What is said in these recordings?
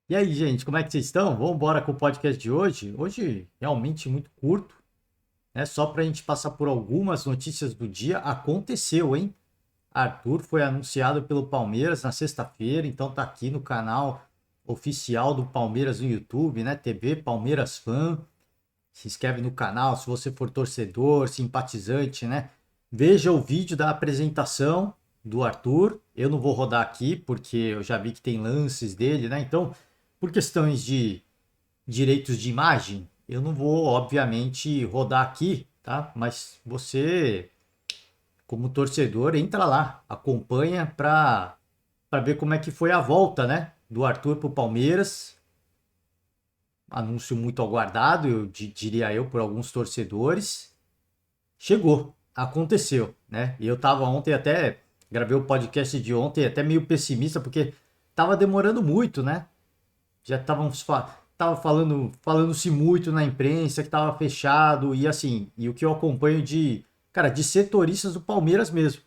E aí, gente, como é que vocês estão? Vamos embora com o podcast de hoje? Hoje, realmente muito curto, né? Só para a gente passar por algumas notícias do dia. Aconteceu, hein? Arthur foi anunciado pelo Palmeiras na sexta-feira, então tá aqui no canal oficial do Palmeiras no YouTube, né? TV Palmeiras Fan. Se inscreve no canal se você for torcedor, simpatizante, né? Veja o vídeo da apresentação do Arthur. Eu não vou rodar aqui porque eu já vi que tem lances dele, né? Então, por questões de direitos de imagem, eu não vou, obviamente, rodar aqui, tá? Mas você, como torcedor, entra lá, acompanha para ver como é que foi a volta, né? Do Arthur pro Palmeiras. Anúncio muito aguardado, diria eu, por alguns torcedores. Chegou, aconteceu, né? E eu tava ontem até, gravei o podcast de ontem até meio pessimista, porque tava demorando muito, né? Já tava falando-se muito na imprensa que tava fechado e assim, e o que eu acompanho de setoristas do Palmeiras mesmo,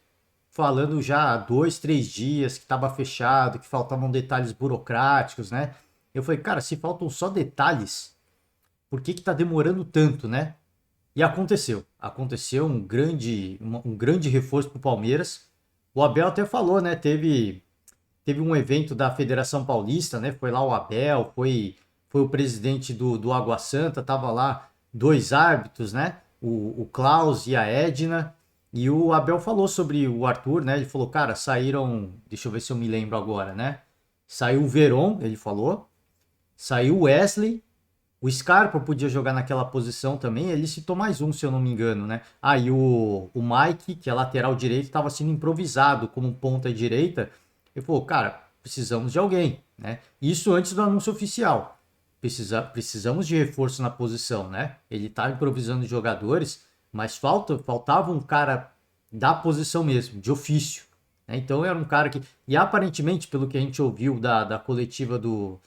falando já há 2, 3 dias que tava fechado, que faltavam detalhes burocráticos, né? Eu falei, cara, se faltam só detalhes, por que que tá demorando tanto, né? E aconteceu um grande reforço pro Palmeiras. O Abel até falou, né? Teve um evento da Federação Paulista, né? Foi lá o Abel, foi o presidente do Água Santa, tava lá dois árbitros, né? O Klaus e a Edna. E o Abel falou sobre o Arthur, né? Ele falou, cara, saíram. Deixa eu ver se eu me lembro agora, né? Saiu o Veron, ele falou. Saiu o Wesley. O Scarpa podia jogar naquela posição também. Ele citou mais um, se eu não me engano, né? Ah, e o Mike, que é lateral direito, estava sendo improvisado como ponta direita. Ele falou, cara, precisamos de alguém, né? Isso antes do anúncio oficial. Precisamos de reforço na posição, né? Ele tá improvisando jogadores, mas faltava um cara da posição mesmo, de ofício, né? Então era um cara que. E aparentemente, pelo que a gente ouviu da coletiva do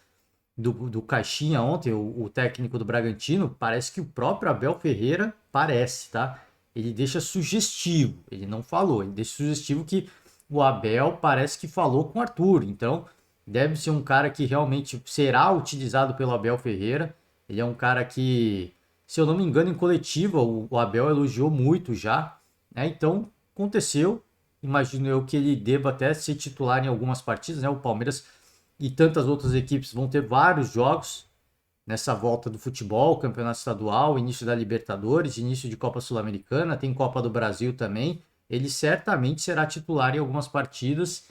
Caixinha ontem, o técnico do Bragantino, parece que o próprio Abel Ferreira parece, tá? Ele deixa sugestivo, ele não falou, ele deixa sugestivo que o Abel parece que falou com o Arthur, então deve ser um cara que realmente será utilizado pelo Abel Ferreira. Ele é um cara que, se eu não me engano, em coletiva o Abel elogiou muito já, né? Então aconteceu. Imagino eu que ele deva até ser titular em algumas partidas, né? O Palmeiras e tantas outras equipes vão ter vários jogos nessa volta do futebol, campeonato estadual, início da Libertadores, início de Copa Sul-Americana, tem Copa do Brasil também. Ele certamente será titular em algumas partidas.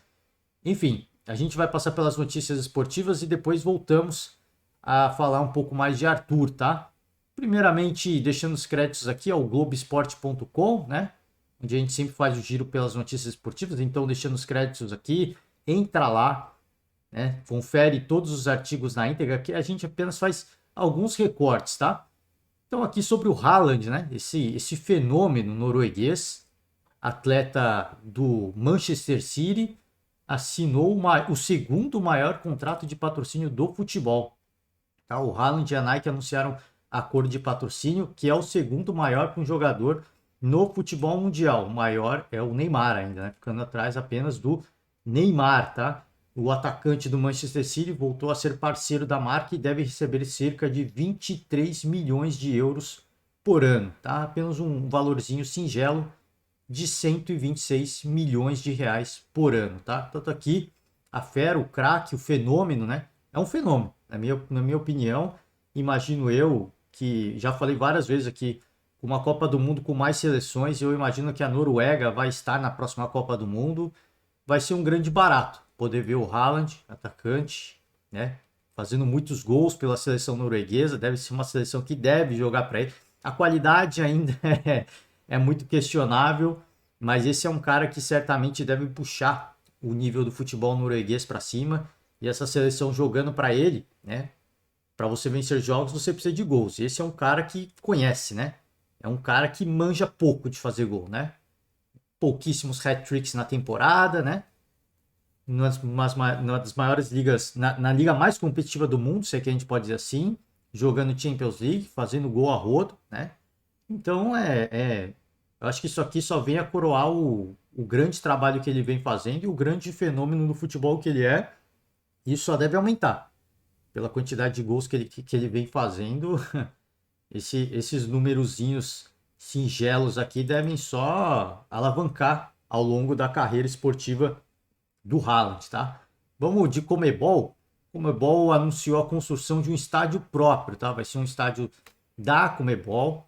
Enfim, a gente vai passar pelas notícias esportivas e depois voltamos a falar um pouco mais de Arthur, tá? Primeiramente, deixando os créditos aqui ao Globoesporte.com, né? Onde a gente sempre faz o giro pelas notícias esportivas. Então, deixando os créditos aqui, entra lá, né? Confere todos os artigos na íntegra, que a gente apenas faz alguns recortes, tá? Então aqui sobre o Haaland, né? Esse fenômeno norueguês, atleta do Manchester City, assinou o segundo maior contrato de patrocínio do futebol. Tá? O Haaland e a Nike anunciaram acordo de patrocínio, que é o segundo maior para um jogador no futebol mundial. O maior é o Neymar ainda, né? Ficando atrás apenas do Neymar, tá? O atacante do Manchester City voltou a ser parceiro da marca e deve receber cerca de 23 milhões de euros por ano, tá? Apenas um valorzinho singelo de 126 milhões de reais por ano, tá? Tanto aqui a fera, o craque, o fenômeno, né? É um fenômeno, na minha opinião. Imagino eu que já falei várias vezes aqui, uma Copa do Mundo com mais seleções, eu imagino que a Noruega vai estar na próxima Copa do Mundo. Vai ser um grande barato poder ver o Haaland, atacante, né? Fazendo muitos gols pela seleção norueguesa. Deve ser uma seleção que deve jogar para ele. A qualidade ainda é muito questionável, mas esse é um cara que certamente deve puxar o nível do futebol norueguês para cima. E essa seleção jogando para ele, né? Para você vencer jogos, você precisa de gols. E esse é um cara que conhece, né? É um cara que manja pouco de fazer gol, né? Pouquíssimos hat-tricks na temporada, né? Numa das maiores ligas, na liga mais competitiva do mundo, se é que a gente pode dizer assim, jogando Champions League, fazendo gol a rodo, né? Então eu acho que isso aqui só vem a coroar o grande trabalho que ele vem fazendo e o grande fenômeno do futebol que ele é. Isso só deve aumentar. pela quantidade de gols que ele vem fazendo, esses numerozinhos singelos aqui devem só alavancar ao longo da carreira esportiva do Haaland, tá? Vamos de Comebol. Comebol anunciou a construção de um estádio próprio, tá? Vai ser um estádio da Comebol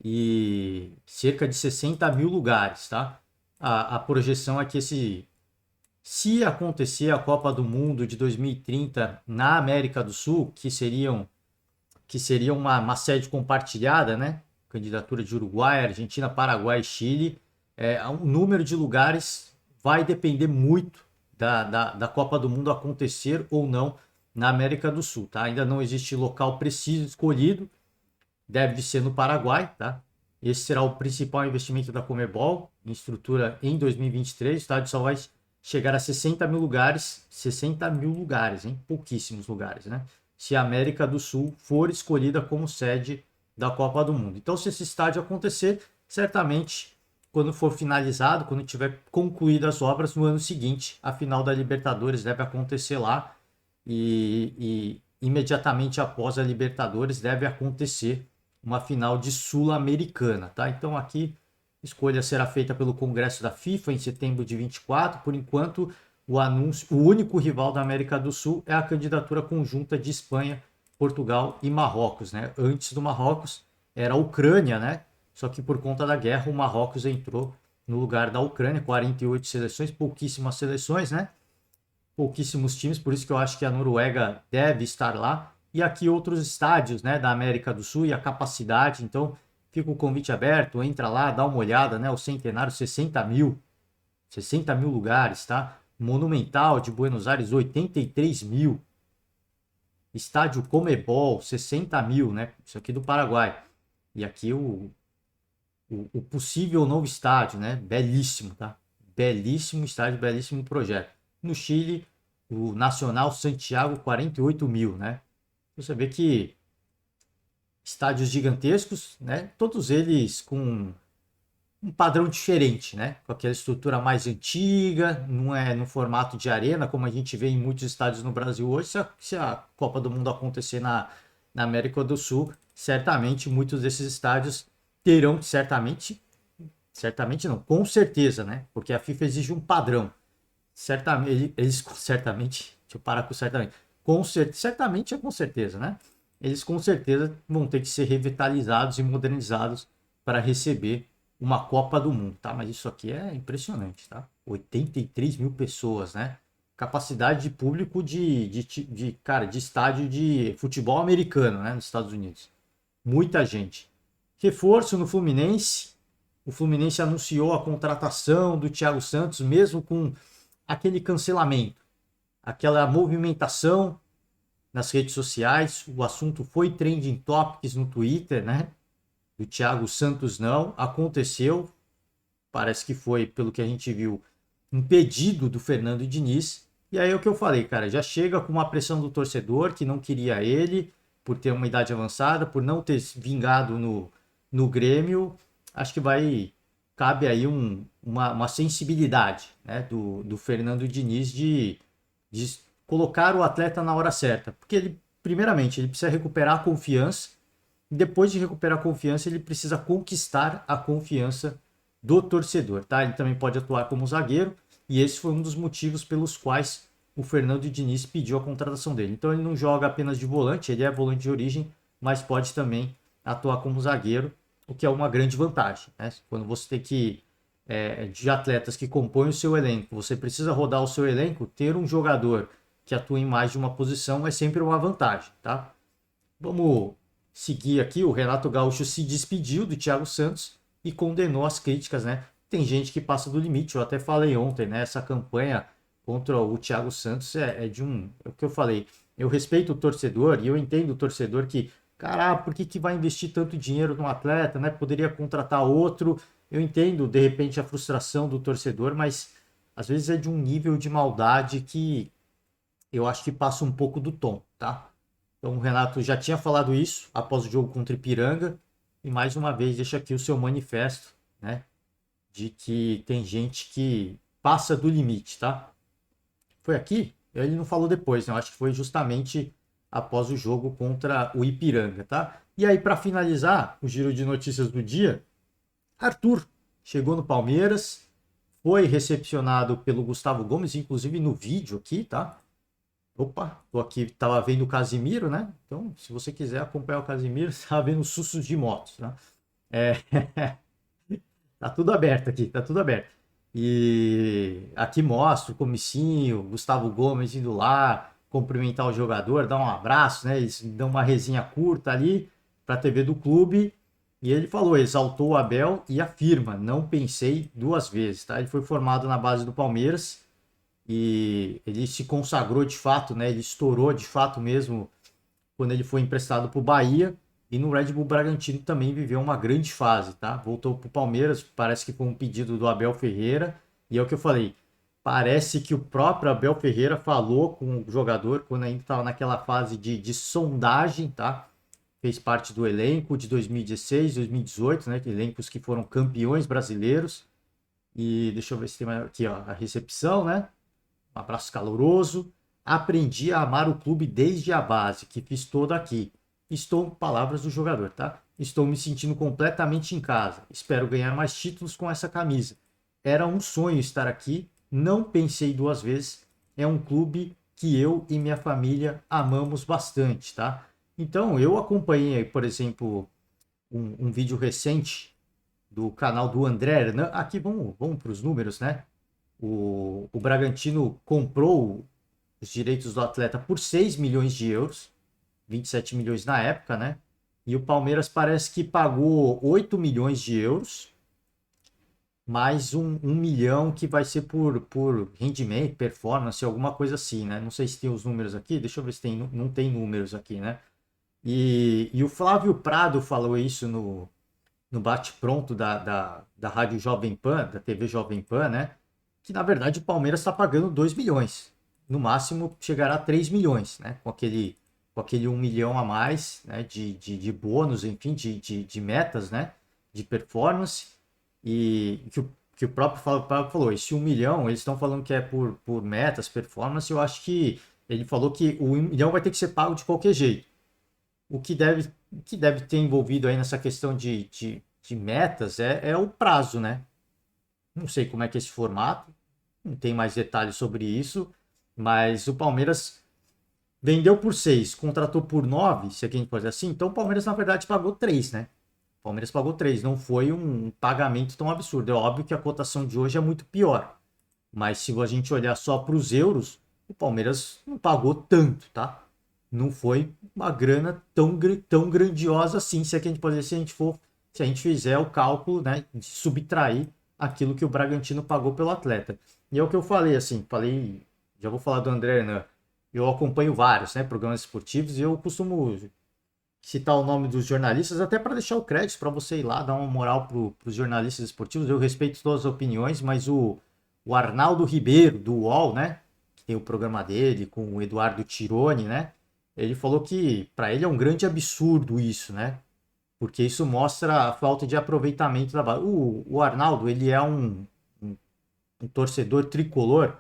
e cerca de 60 mil lugares, tá? A projeção é que se acontecer a Copa do Mundo de 2030 na América do Sul, que seria uma sede compartilhada, né? Candidatura de Uruguai, Argentina, Paraguai e Chile, o número de lugares vai depender muito da Copa do Mundo acontecer ou não na América do Sul, tá? Ainda não existe local preciso escolhido, deve ser no Paraguai, tá? Esse será o principal investimento da Comebol em estrutura em 2023. O estádio só vai chegar a 60 mil lugares. 60 mil lugares, hein? Pouquíssimos lugares, né? Se a América do Sul for escolhida como sede da Copa do Mundo. Então, se esse estádio acontecer, certamente, quando for finalizado, quando tiver concluído as obras, no ano seguinte, a final da Libertadores deve acontecer lá. E imediatamente após a Libertadores deve acontecer uma final de Sul-Americana, tá? Então aqui a escolha será feita pelo Congresso da FIFA em setembro de 24. Por enquanto, o único rival da América do Sul é a candidatura conjunta de Espanha, Portugal e Marrocos, né? Antes do Marrocos era a Ucrânia, né? Só que por conta da guerra o Marrocos entrou no lugar da Ucrânia, 48 seleções, pouquíssimas seleções, né? Pouquíssimos times, por isso que eu acho que a Noruega deve estar lá. E aqui outros estádios, né, da América do Sul e a capacidade. Então, fica o convite aberto, entra lá, dá uma olhada, né, o Centenário, 60 mil lugares, tá? Monumental de Buenos Aires, 83 mil. Estádio Comebol, 60 mil, né? Isso aqui do Paraguai. E aqui o possível novo estádio, né? Belíssimo, tá? Belíssimo estádio, belíssimo projeto. No Chile, o Nacional Santiago, 48 mil, né? Você vê que estádios gigantescos, né? Todos eles com um padrão diferente, né? Com aquela estrutura mais antiga, não é no formato de arena, como a gente vê em muitos estádios no Brasil hoje. Se a Copa do Mundo acontecer na América do Sul, certamente muitos desses estádios terão que, certamente não, com certeza, né? Porque a FIFA exige um padrão. Certamente, deixa eu parar com certamente. Certamente é com certeza, né? Eles com certeza vão ter que ser revitalizados e modernizados para receber uma Copa do Mundo, tá? Mas isso aqui é impressionante, tá? 83 mil pessoas, né? Capacidade de público cara, de estádio de futebol americano, né? Nos Estados Unidos. Muita gente. Reforço no Fluminense. O Fluminense anunciou a contratação do Thiago Santos, mesmo com aquele cancelamento, aquela movimentação nas redes sociais. O assunto foi trending topics no Twitter, né? Do Thiago Santos não aconteceu. Parece que foi, pelo que a gente viu, um pedido do Fernando Diniz. E aí é o que eu falei, cara, já chega com uma pressão do torcedor que não queria ele, por ter uma idade avançada, por não ter vingado no Grêmio. Acho que cabe aí uma sensibilidade, né, do Fernando Diniz de colocar o atleta na hora certa. Porque ele, primeiramente, ele precisa recuperar a confiança. E depois de recuperar a confiança, ele precisa conquistar a confiança do torcedor, tá? Ele também pode atuar como zagueiro. E esse foi um dos motivos pelos quais o Fernando Diniz pediu a contratação dele. Então ele não joga apenas de volante, ele é volante de origem, mas pode também atuar como zagueiro, o que é uma grande vantagem, né? Quando você tem de atletas que compõem o seu elenco, você precisa rodar o seu elenco, ter um jogador que atua em mais de uma posição é sempre uma vantagem, tá? Vamos seguir aqui. O Renato Gaúcho se despediu do Thiago Santos e condenou as críticas, né? Tem gente que passa do limite, eu até falei ontem, né? Essa campanha contra o Thiago Santos é o que eu falei. Eu respeito o torcedor e eu entendo o torcedor que, cara, por que vai investir tanto dinheiro num atleta, né? Poderia contratar outro. Eu entendo, de repente, a frustração do torcedor, mas às vezes é de um nível de maldade que eu acho que passa um pouco do tom, tá? Então o Renato já tinha falado isso após o jogo contra o Ipiranga e mais uma vez deixa aqui o seu manifesto, né? De que tem gente que passa do limite, tá? Foi aqui? Ele não falou depois, né? Eu acho que foi justamente após o jogo contra o Ipiranga, tá? E aí, para finalizar o giro de notícias do dia, Arthur chegou no Palmeiras, foi recepcionado pelo Gustavo Gomes, inclusive no vídeo aqui, tá? Opa, tô aqui, tava vendo o Casimiro, né? Então, se você quiser acompanhar o Casimiro, você tava vendo sussos de motos, tá? É, tá tudo aberto aqui, tá tudo aberto. E aqui mostra o comecinho, Gustavo Gomes indo lá, cumprimentar o jogador, dar um abraço, né? Eles dão uma resenha curta ali para a TV do clube. E ele falou, exaltou o Abel e afirma, não pensei duas vezes, tá? Ele foi formado na base do Palmeiras e ele se consagrou de fato, né? Ele estourou de fato mesmo quando ele foi emprestado para o Bahia. E no Red Bull Bragantino também viveu uma grande fase, tá? Voltou para o Palmeiras, parece que foi um pedido do Abel Ferreira. E é o que eu falei, parece que o próprio Abel Ferreira falou com o jogador quando ainda estava naquela fase de sondagem, tá? Fez parte do elenco de 2016, 2018, né? Elencos que foram campeões brasileiros. E deixa eu ver se tem mais aqui, ó, a recepção, né? Um abraço caloroso. Aprendi a amar o clube desde a base, que fiz toda aqui. Estou, palavras do jogador, tá? Estou me sentindo completamente em casa. Espero ganhar mais títulos com essa camisa. Era um sonho estar aqui, não pensei duas vezes. É um clube que eu e minha família amamos bastante, tá? Então, eu acompanhei, por exemplo, um vídeo recente do canal do André Hernan. Aqui vamos para os números, né? O Bragantino comprou os direitos do atleta por 6 milhões de euros, 27 milhões na época, né? E o Palmeiras parece que pagou 8 milhões de euros, mais um milhão que vai ser por rendimento, performance, alguma coisa assim, né? Não sei se tem os números aqui, deixa eu ver se tem, não tem números aqui, né? E o Flávio Prado falou isso no bate-pronto da Rádio Jovem Pan, da TV Jovem Pan, né? Que na verdade o Palmeiras está pagando 2 milhões. No máximo chegará a 3 milhões, né? Com aquele 1 milhão a mais, né? De bônus, enfim, de metas, né? De performance. E que o próprio Fábio falou, esse 1 milhão, eles estão falando que é por metas, performance, eu acho que ele falou que o 1 milhão vai ter que ser pago de qualquer jeito. O que deve ter envolvido aí nessa questão de metas é o prazo, né? Não sei como é que é esse formato, não tem mais detalhes sobre isso, mas o Palmeiras vendeu por 6, contratou por 9, se é que a gente pode dizer assim, então o Palmeiras na verdade pagou 3, né? O Palmeiras pagou 3, não foi um pagamento tão absurdo. É óbvio que a cotação de hoje é muito pior, mas se a gente olhar só para os euros, o Palmeiras não pagou tanto, tá? Não foi uma grana tão grandiosa assim, se é que a gente pode dizer, se a gente fizer o cálculo, né, de subtrair aquilo que o Bragantino pagou pelo atleta. E é o que eu falei, assim, já vou falar do André Hernan, eu acompanho vários, né, programas esportivos e eu costumo citar o nome dos jornalistas até para deixar o crédito para você ir lá dar uma moral para os jornalistas esportivos. Eu respeito todas as opiniões, mas o Arnaldo Ribeiro do UOL, né, que tem o programa dele com o Eduardo Tironi, né, ele falou que para ele é um grande absurdo isso, né, porque isso mostra a falta de aproveitamento da base. O Arnaldo, ele é um torcedor tricolor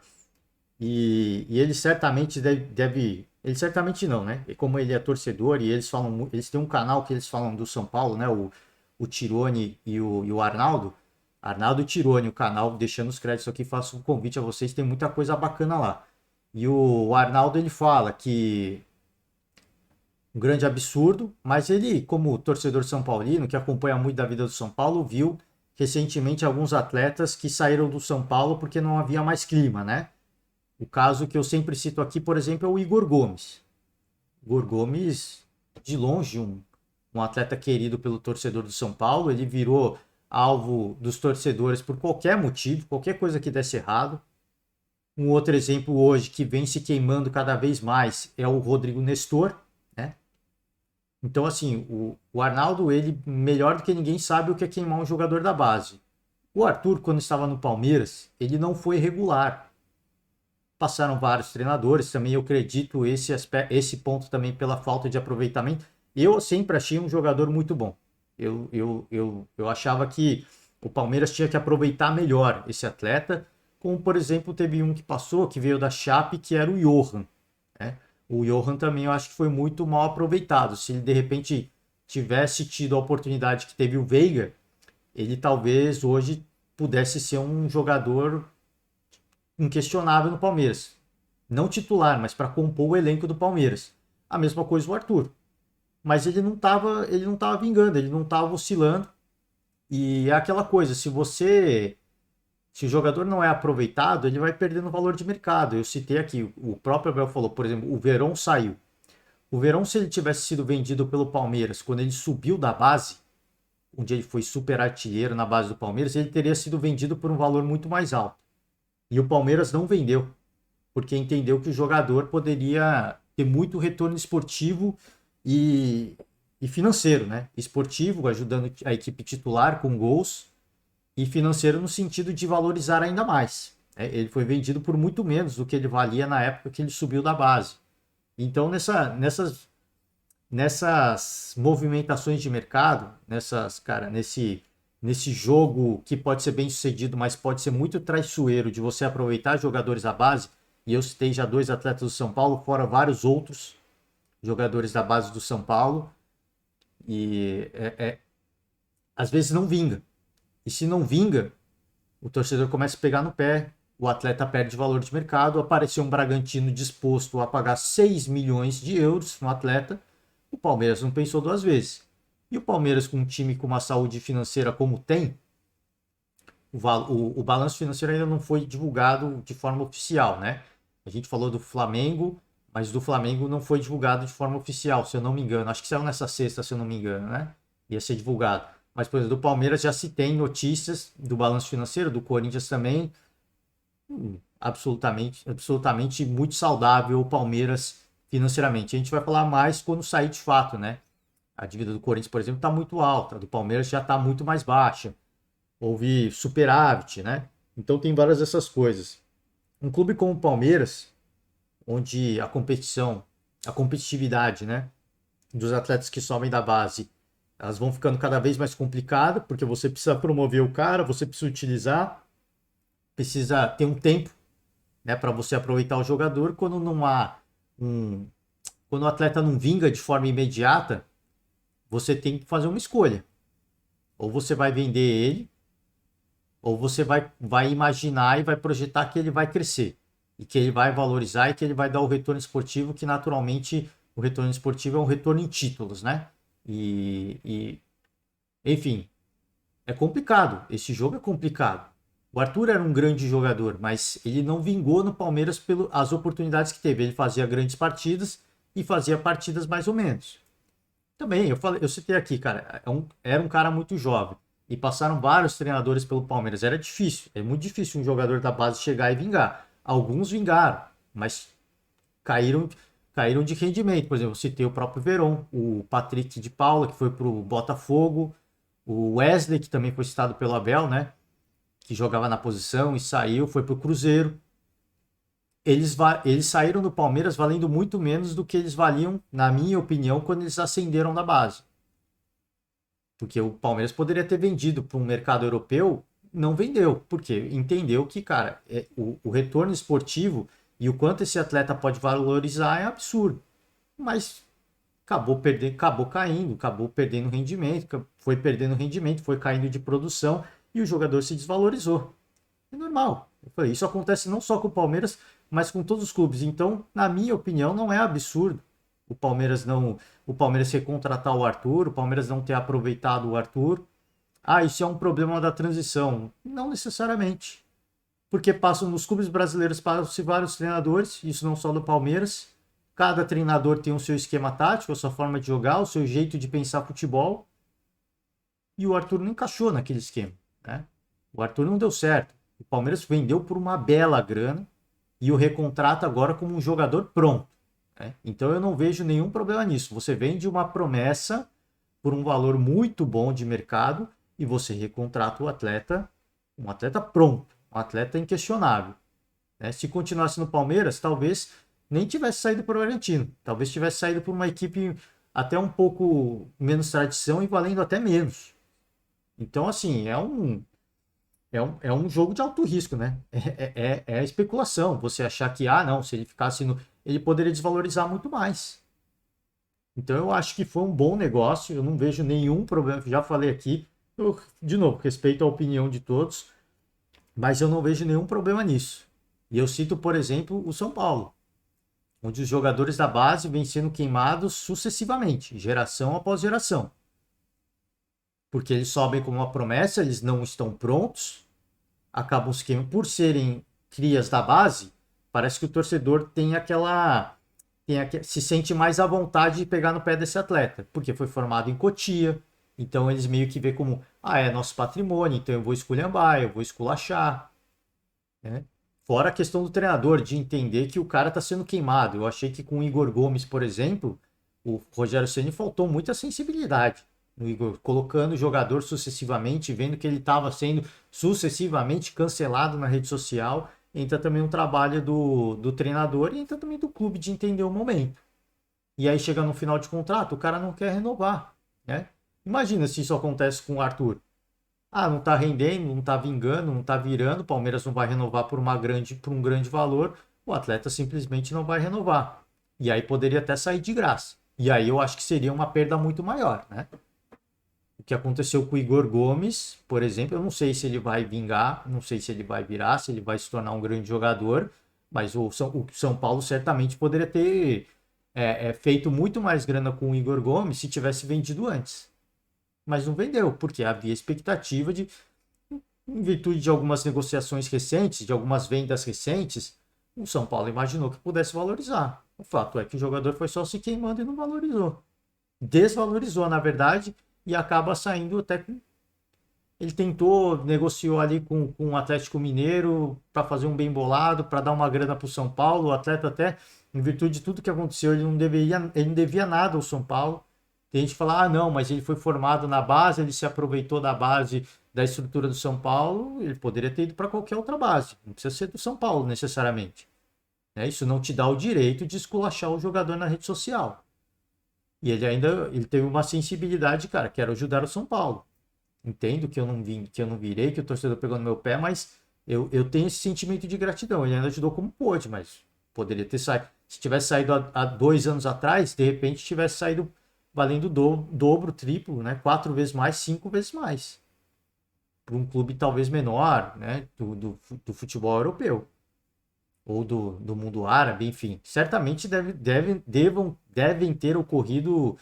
e ele certamente ele certamente não, né? E como ele é torcedor e eles têm um canal que eles falam do São Paulo, né? O Tironi e o Arnaldo. Arnaldo Tironi, o canal, deixando os créditos aqui, faço um convite a vocês, tem muita coisa bacana lá. E o Arnaldo ele fala que um grande absurdo, mas ele, como torcedor são paulino, que acompanha muito da vida do São Paulo, viu recentemente alguns atletas que saíram do São Paulo porque não havia mais clima, né? O caso que eu sempre cito aqui, por exemplo, é o Igor Gomes. Igor Gomes, de longe, um atleta querido pelo torcedor do São Paulo, ele virou alvo dos torcedores por qualquer motivo, qualquer coisa que desse errado. Um outro exemplo hoje que vem se queimando cada vez mais é o Rodrigo Nestor, né? Então, assim, o Arnaldo, ele melhor do que ninguém sabe o que é queimar um jogador da base. O Arthur, quando estava no Palmeiras, ele não foi regular. Passaram vários treinadores, também eu acredito esse ponto também pela falta de aproveitamento. Eu sempre achei um jogador muito bom. Eu achava que o Palmeiras tinha que aproveitar melhor esse atleta, como por exemplo teve um que passou, que veio da Chape, que era o Johan, né? O Johan também eu acho que foi muito mal aproveitado. Se ele de repente tivesse tido a oportunidade que teve o Veiga, ele talvez hoje pudesse ser um jogador inquestionável no Palmeiras. Não titular, mas para compor o elenco do Palmeiras. A mesma coisa o Arthur. Mas ele não tava vingando, ele não estava oscilando. E é aquela coisa, se o jogador não é aproveitado, ele vai perdendo valor de mercado. Eu citei aqui, o próprio Abel falou, por exemplo, o Verón saiu. O Verón, se ele tivesse sido vendido pelo Palmeiras quando ele subiu da base, onde ele foi super artilheiro na base do Palmeiras, ele teria sido vendido por um valor muito mais alto. E o Palmeiras não vendeu, porque entendeu que o jogador poderia ter muito retorno esportivo e, e financeiro, né? Esportivo, ajudando a equipe titular com gols, e financeiro no sentido de valorizar ainda mais. Ele foi vendido por muito menos do que ele valia na época que ele subiu da base. Então, nessas movimentações de mercado, nesse jogo que pode ser bem sucedido, mas pode ser muito traiçoeiro de você aproveitar jogadores da base, e eu citei já 2 atletas do São Paulo, fora vários outros jogadores da base do São Paulo, e às vezes não vinga. E se não vinga, o torcedor começa a pegar no pé, o atleta perde valor de mercado, apareceu um Bragantino disposto a pagar 6 milhões de euros no atleta, o Palmeiras não pensou 2 vezes. E o Palmeiras, com um time com uma saúde financeira como tem, o balanço financeiro ainda não foi divulgado de forma oficial, né? A gente falou do Flamengo, mas do Flamengo não foi divulgado de forma oficial, se eu não me engano. Acho que saiu nessa sexta, se eu não me engano, né? Ia ser divulgado. Mas, por exemplo, do Palmeiras já se tem notícias do balanço financeiro, do Corinthians também. Absolutamente muito saudável o Palmeiras financeiramente. A gente vai falar mais quando sair de fato, né? A dívida do Corinthians, por exemplo, está muito alta, a do Palmeiras já está muito mais baixa. Houve superávit, né? Então tem várias dessas coisas. Um clube como o Palmeiras, onde a competitividade, né, dos atletas que sobem da base, elas vão ficando cada vez mais complicadas, porque você precisa promover o cara, você precisa utilizar, precisa ter um tempo, né, para você aproveitar o jogador. Quando o atleta não vinga de forma imediata, você tem que fazer uma escolha. Ou você vai vender ele, ou você vai imaginar e vai projetar que ele vai crescer, e que ele vai valorizar e que ele vai dar o retorno esportivo, que naturalmente o retorno esportivo é um retorno em títulos, né? Enfim, é complicado. Esse jogo é complicado. O Arthur era um grande jogador, mas ele não vingou no Palmeiras pelas oportunidades que teve. Ele fazia grandes partidas e fazia partidas mais ou menos. Também, eu citei aqui, cara, era um cara muito jovem. E passaram vários treinadores pelo Palmeiras. Era difícil, é muito difícil um jogador da base chegar e vingar. Alguns vingaram, mas caíram, caíram de rendimento. Por exemplo, eu citei o próprio Verón, o Patrick de Paula, que foi pro Botafogo, o Wesley, que também foi citado pelo Abel, né? Que jogava na posição e saiu, foi pro Cruzeiro. Eles saíram do Palmeiras valendo muito menos do que eles valiam, na minha opinião, quando eles ascenderam da base. Porque o Palmeiras poderia ter vendido para um mercado europeu, não vendeu, porque entendeu que, cara, o retorno esportivo e o quanto esse atleta pode valorizar é absurdo. Mas acabou perdendo, acabou caindo, acabou perdendo rendimento, foi caindo de produção e o jogador se desvalorizou. É normal. Eu falei, isso acontece não só com o Palmeiras, mas com todos os clubes. Então, na minha opinião, não é absurdo o Palmeiras recontratar o Arthur, o Palmeiras não ter aproveitado o Arthur. Ah, isso é um problema da transição. Não necessariamente. Porque passam nos clubes brasileiros, passam-se vários treinadores, isso não só do Palmeiras. Cada treinador tem o seu esquema tático, a sua forma de jogar, o seu jeito de pensar futebol. E o Arthur não encaixou naquele esquema, né? O Arthur não deu certo. O Palmeiras vendeu por uma bela grana e o recontrata agora como um jogador pronto, né? Então eu não vejo nenhum problema nisso. Você vende uma promessa por um valor muito bom de mercado e você recontrata o atleta, um atleta pronto, um atleta inquestionável, né? Se continuasse no Palmeiras, talvez nem tivesse saído para o Bragantino. Talvez tivesse saído por uma equipe até um pouco menos tradição e valendo até menos. Então, assim, é um jogo de alto risco, né? É a especulação. Você achar que, não, se ele ficasse no. ele poderia desvalorizar muito mais. Então eu acho que foi um bom negócio, eu não vejo nenhum problema, já falei aqui, eu, de novo, respeito a opinião de todos, mas eu não vejo nenhum problema nisso. E eu cito, por exemplo, o São Paulo, onde os jogadores da base vêm sendo queimados sucessivamente, geração após geração. Porque eles sobem como uma promessa, eles não estão prontos, acabam se queimando. Por serem crias da base, parece que o torcedor se sente mais à vontade de pegar no pé desse atleta, porque foi formado em Cotia, então eles meio que vê como, é nosso patrimônio, então eu vou esculhambar, eu vou esculachar, né? Fora a questão do treinador, de entender que o cara está sendo queimado. Eu achei que com o Igor Gomes, por exemplo, o Rogério Ceni faltou muita sensibilidade no Igor, colocando o jogador sucessivamente, vendo que ele estava sendo sucessivamente cancelado na rede social. Entra também um trabalho do treinador e entra também do clube de entender o momento. E aí chega no final de contrato, o cara não quer renovar, né? Imagina se isso acontece com o Arthur. Não tá rendendo, não tá vingando, não tá virando, o Palmeiras não vai renovar por um grande valor, o atleta simplesmente não vai renovar. E aí poderia até sair de graça. E aí eu acho que seria uma perda muito maior, né? O que aconteceu com o Igor Gomes, por exemplo, eu não sei se ele vai vingar, não sei se ele vai virar, se ele vai se tornar um grande jogador, mas o São Paulo certamente poderia ter feito muito mais grana com o Igor Gomes se tivesse vendido antes. Mas não vendeu, porque havia expectativa de, em virtude de algumas negociações recentes, de algumas vendas recentes, o São Paulo imaginou que pudesse valorizar. O fato é que o jogador foi só se queimando e não valorizou. Desvalorizou, na verdade, e acaba saindo até com. Ele tentou, negociou ali com o Atlético Mineiro para fazer um bem bolado, para dar uma grana para o São Paulo. O atleta até, em virtude de tudo que aconteceu, ele não devia nada ao São Paulo. Tem gente que fala, não, mas ele foi formado na base, ele se aproveitou da base da estrutura do São Paulo, ele poderia ter ido para qualquer outra base. Não precisa ser do São Paulo, necessariamente. Né? Isso não te dá o direito de esculachar o jogador na rede social. E ele teve uma sensibilidade, cara, quero ajudar o São Paulo. Entendo que eu não vim, que eu não virei, que o torcedor pegou no meu pé, mas eu tenho esse sentimento de gratidão. Ele ainda ajudou como pôde, mas poderia ter saído. Se tivesse saído há 2 anos atrás, de repente tivesse saído valendo dobro, triplo, né? 4 vezes mais, 5 vezes mais. Para um clube talvez menor, né? Do futebol europeu. Ou do mundo árabe, enfim. Certamente devem ter ocorrido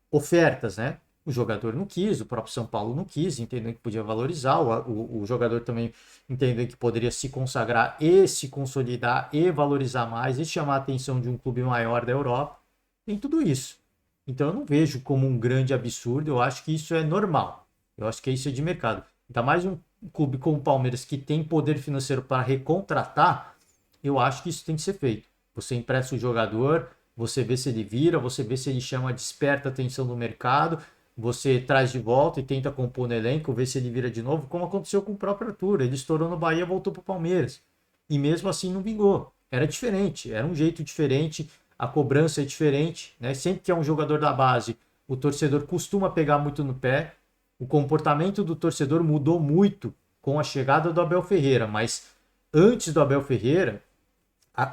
ofertas, né? O jogador não quis, o próprio São Paulo não quis, entendendo que podia valorizar, o jogador também entendendo que poderia se consagrar e se consolidar e valorizar mais e chamar a atenção de um clube maior da Europa. Tem tudo isso. Então eu não vejo como um grande absurdo, eu acho que isso é normal. Eu acho que isso é de mercado. Ainda mais um clube como o Palmeiras que tem poder financeiro para recontratar, eu acho que isso tem que ser feito. Você empresta o jogador, você vê se ele vira, você vê se ele chama, desperta a atenção do mercado, você traz de volta e tenta compor no elenco, vê se ele vira de novo, como aconteceu com o próprio Arthur. Ele estourou no Bahia, voltou para o Palmeiras. E mesmo assim não vingou. Era diferente, era um jeito diferente, a cobrança é diferente, né? Sempre que é um jogador da base, o torcedor costuma pegar muito no pé. O comportamento do torcedor mudou muito com a chegada do Abel Ferreira, mas antes do Abel Ferreira,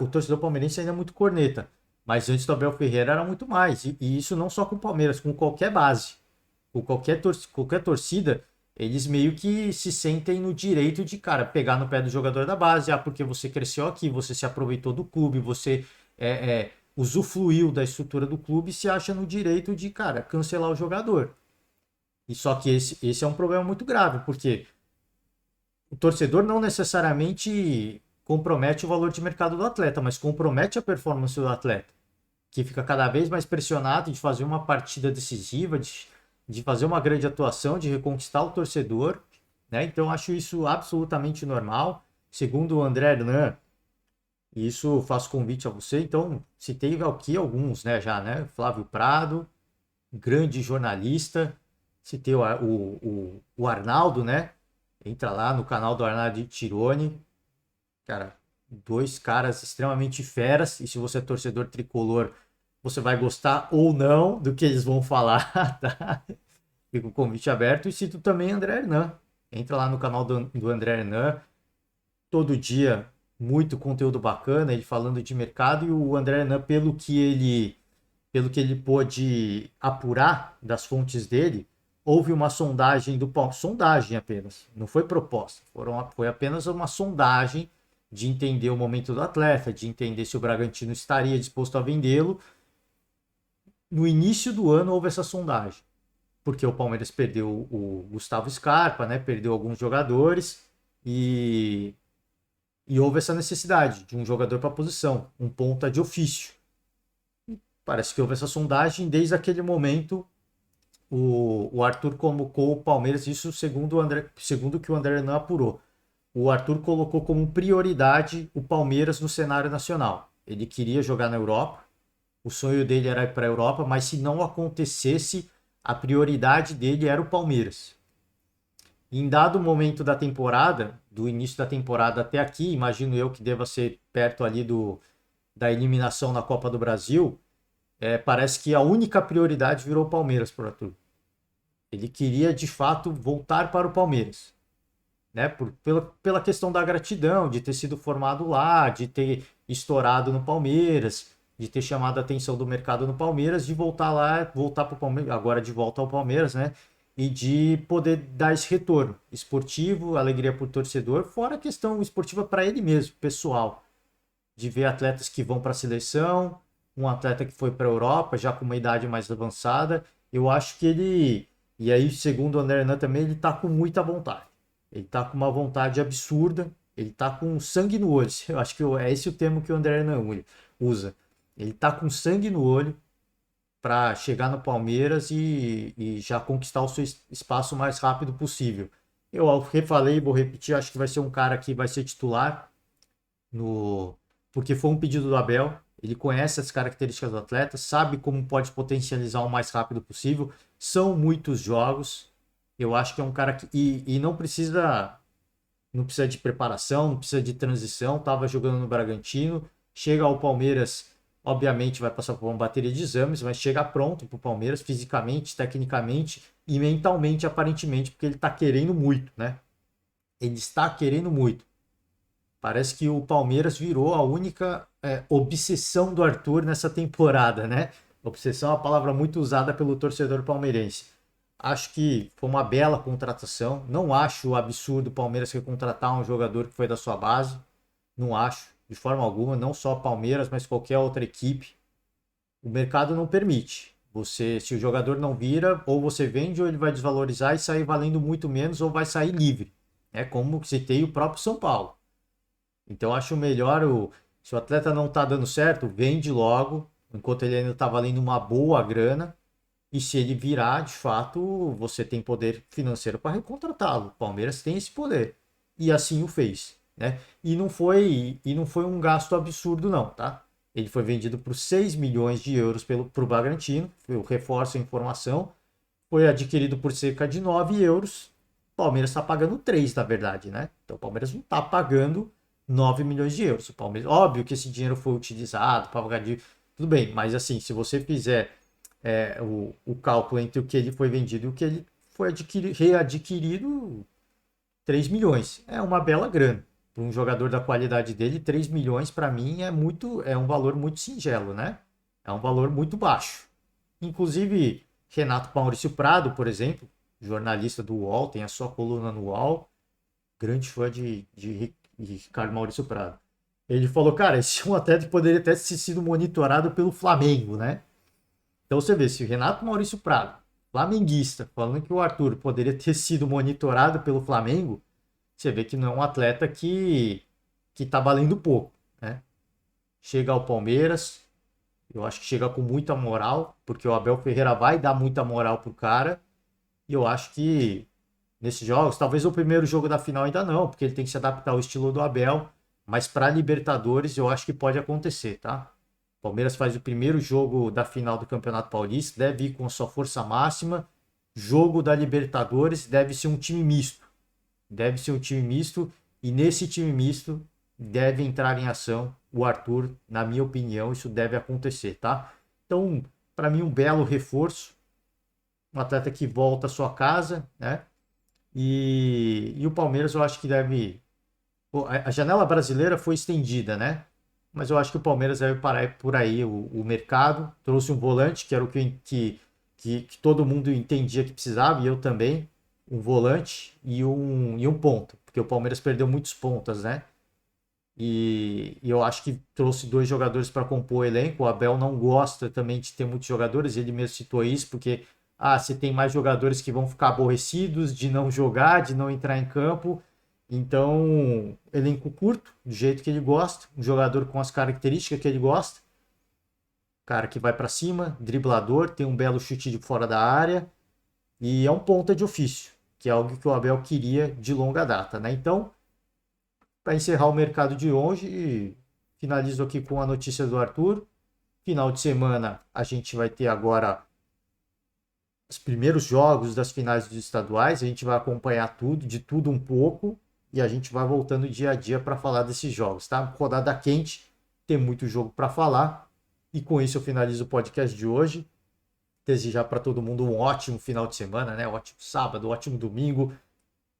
o torcedor palmeirense ainda é muito corneta, mas antes do Abel Ferreira era muito mais. E isso não só com o Palmeiras, com qualquer base, com qualquer torcida, eles meio que se sentem no direito de, cara, pegar no pé do jogador da base, porque você cresceu aqui, você se aproveitou do clube, você usufruiu da estrutura do clube e se acha no direito de, cara, cancelar o jogador. E só que esse é um problema muito grave, porque o torcedor não necessariamente compromete o valor de mercado do atleta, mas compromete a performance do atleta, que fica cada vez mais pressionado de fazer uma partida decisiva, de fazer uma grande atuação, de reconquistar o torcedor, né? Então acho isso absolutamente normal. Segundo o André Hernan, e isso faço convite a você, então citei aqui alguns, né, já, né? Flávio Prado, grande jornalista, citei o Arnaldo, né? Entra lá no canal do Arnaldo Tironi. Cara, dois caras extremamente feras. E se você é torcedor tricolor, você vai gostar ou não do que eles vão falar, tá? Fica o convite aberto. E cito também André Hernan. Entra lá no canal do André Hernan. Todo dia muito conteúdo bacana, ele falando de mercado, e o André Hernan, pelo que ele pôde apurar das fontes dele, houve uma sondagem do Palmeiras, sondagem apenas, não foi proposta, foi apenas uma sondagem de entender o momento do atleta, de entender se o Bragantino estaria disposto a vendê-lo. No início do ano houve essa sondagem, porque o Palmeiras perdeu o Gustavo Scarpa, né? Perdeu alguns jogadores e, e houve essa necessidade de um jogador para a posição, um ponta de ofício. Parece que houve essa sondagem, desde aquele momento o Arthur convocou o Palmeiras, isso segundo o que o André não apurou. O Arthur colocou como prioridade o Palmeiras no cenário nacional. Ele queria jogar na Europa, o sonho dele era ir para a Europa, mas se não acontecesse, a prioridade dele era o Palmeiras. Em dado momento da temporada, do início da temporada até aqui, imagino eu que deva ser perto ali da eliminação na Copa do Brasil, parece que a única prioridade virou o Palmeiras para o Arthur. Ele queria de fato voltar para o Palmeiras, né? Pela questão da gratidão, de ter sido formado lá, de ter estourado no Palmeiras, de ter chamado a atenção do mercado no Palmeiras, de voltar lá, voltar para o Palmeiras, agora de volta ao Palmeiras, né? E de poder dar esse retorno esportivo, alegria para o torcedor, fora a questão esportiva para ele mesmo, pessoal, de ver atletas que vão para a seleção, um atleta que foi para a Europa, já com uma idade mais avançada. Eu acho que ele, e aí segundo o André Hernan também, ele está com muita vontade. Ele está com uma vontade absurda, ele está com sangue no olho. Eu acho que é esse o termo que o André Hernan usa. Ele está com sangue no olho para chegar no Palmeiras e já conquistar o seu espaço o mais rápido possível. Eu refalei, vou repetir, acho que vai ser um cara que vai ser titular no porque foi um pedido do Abel. Ele conhece as características do atleta, sabe como pode potencializar o mais rápido possível. São muitos jogos. Eu acho que é um cara que e não precisa de preparação, não precisa de transição. Estava jogando no Bragantino, chega ao Palmeiras, obviamente vai passar por uma bateria de exames, mas chega pronto para o Palmeiras, fisicamente, tecnicamente e mentalmente, aparentemente, porque ele está querendo muito, né? Ele está querendo muito. Parece que o Palmeiras virou a única obsessão do Arthur nessa temporada, né? Obsessão é uma palavra muito usada pelo torcedor palmeirense. Acho que foi uma bela contratação. Não acho absurdo o Palmeiras contratar um jogador que foi da sua base. Não acho, de forma alguma. Não só o Palmeiras, mas qualquer outra equipe. O mercado não permite. Se o jogador não vira, ou você vende, ou ele vai desvalorizar e sair valendo muito menos, ou vai sair livre. É como citei o próprio São Paulo. Então acho melhor se o atleta não está dando certo, vende logo, enquanto ele ainda está valendo uma boa grana. E se ele virar, de fato, você tem poder financeiro para recontratá-lo. O Palmeiras tem esse poder. E assim o fez, né? E não foi um gasto absurdo não, tá? Ele foi vendido por 6 milhões de euros para o Bragantino. Eu reforço a informação. Foi adquirido por cerca de 9 euros. O Palmeiras está pagando 3, na verdade, né? Então o Palmeiras não está pagando 9 milhões de euros. O Palmeiras, óbvio que esse dinheiro foi utilizado para pagar de. Tudo bem, mas assim, se você fizer o cálculo entre o que ele foi vendido e o que ele foi readquirido, 3 milhões. É uma bela grana. Para um jogador da qualidade dele, 3 milhões para mim é um valor muito singelo, né? É um valor muito baixo. Inclusive, Renato Maurício Prado, por exemplo, jornalista do UOL, tem a sua coluna no UOL, grande fã de Ricardo Maurício Prado. Ele falou, cara, esse é um atleta que poderia ter sido monitorado pelo Flamengo, né? Então você vê, se o Renato Maurício Prado, flamenguista, falando que o Arthur poderia ter sido monitorado pelo Flamengo, você vê que não é um atleta que tá valendo pouco, né? Chega ao Palmeiras, eu acho que chega com muita moral, porque o Abel Ferreira vai dar muita moral pro cara, e eu acho que nesses jogos, talvez o primeiro jogo da final ainda não, porque ele tem que se adaptar ao estilo do Abel, mas para Libertadores eu acho que pode acontecer, tá? O Palmeiras faz o primeiro jogo da final do Campeonato Paulista, deve ir com a sua força máxima. Jogo da Libertadores deve ser um time misto. Deve ser um time misto e nesse time misto deve entrar em ação o Arthur, na minha opinião, isso deve acontecer, tá? Então, para mim, um belo reforço, um atleta que volta à sua casa, né? E o Palmeiras eu acho que Pô, a janela brasileira foi estendida, né? Mas eu acho que o Palmeiras deve parar por aí o mercado. Trouxe um volante, que era o que todo mundo entendia que precisava, e eu também. Um volante e um ponto, porque o Palmeiras perdeu muitos pontas, né? E eu acho que trouxe dois jogadores para compor o elenco. O Abel não gosta também de ter muitos jogadores, ele mesmo citou isso, porque você tem mais jogadores que vão ficar aborrecidos de não jogar, de não entrar em campo. Então, elenco curto, do jeito que ele gosta, um jogador com as características que ele gosta, cara que vai para cima, driblador, tem um belo chute de fora da área e é um ponta de ofício, que é algo que o Abel queria de longa data, né? Então, para encerrar o mercado de hoje, finalizo aqui com a notícia do Arthur. Final de semana a gente vai ter agora os primeiros jogos das finais dos estaduais. A gente vai acompanhar tudo, de tudo um pouco, e a gente vai voltando dia a dia para falar desses jogos, tá? Rodada quente, tem muito jogo para falar. E com isso eu finalizo o podcast de hoje. Desejar para todo mundo um ótimo final de semana, né? Ótimo sábado, ótimo domingo.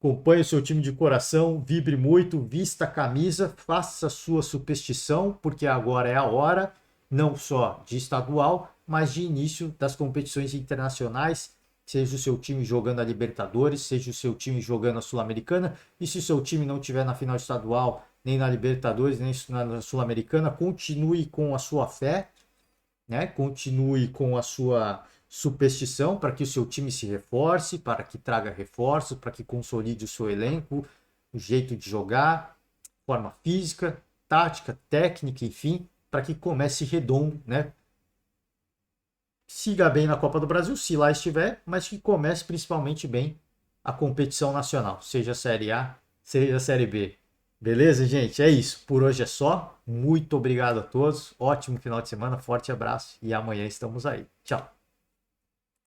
Acompanhe o seu time de coração, vibre muito, vista a camisa, faça a sua superstição, porque agora é a hora, não só de estadual, mas de início das competições internacionais, seja o seu time jogando a Libertadores, seja o seu time jogando a Sul-Americana, e se o seu time não estiver na final estadual, nem na Libertadores, nem na Sul-Americana, continue com a sua fé, né? Continue com a sua superstição para que o seu time se reforce, para que traga reforços, para que consolide o seu elenco, o jeito de jogar, forma física, tática, técnica, enfim, para que comece redondo, né? Siga bem na Copa do Brasil, se lá estiver, mas que comece principalmente bem a competição nacional, seja a Série A, seja a Série B. Beleza, gente? É isso. Por hoje é só. Muito obrigado a todos. Ótimo final de semana, forte abraço e amanhã estamos aí. Tchau.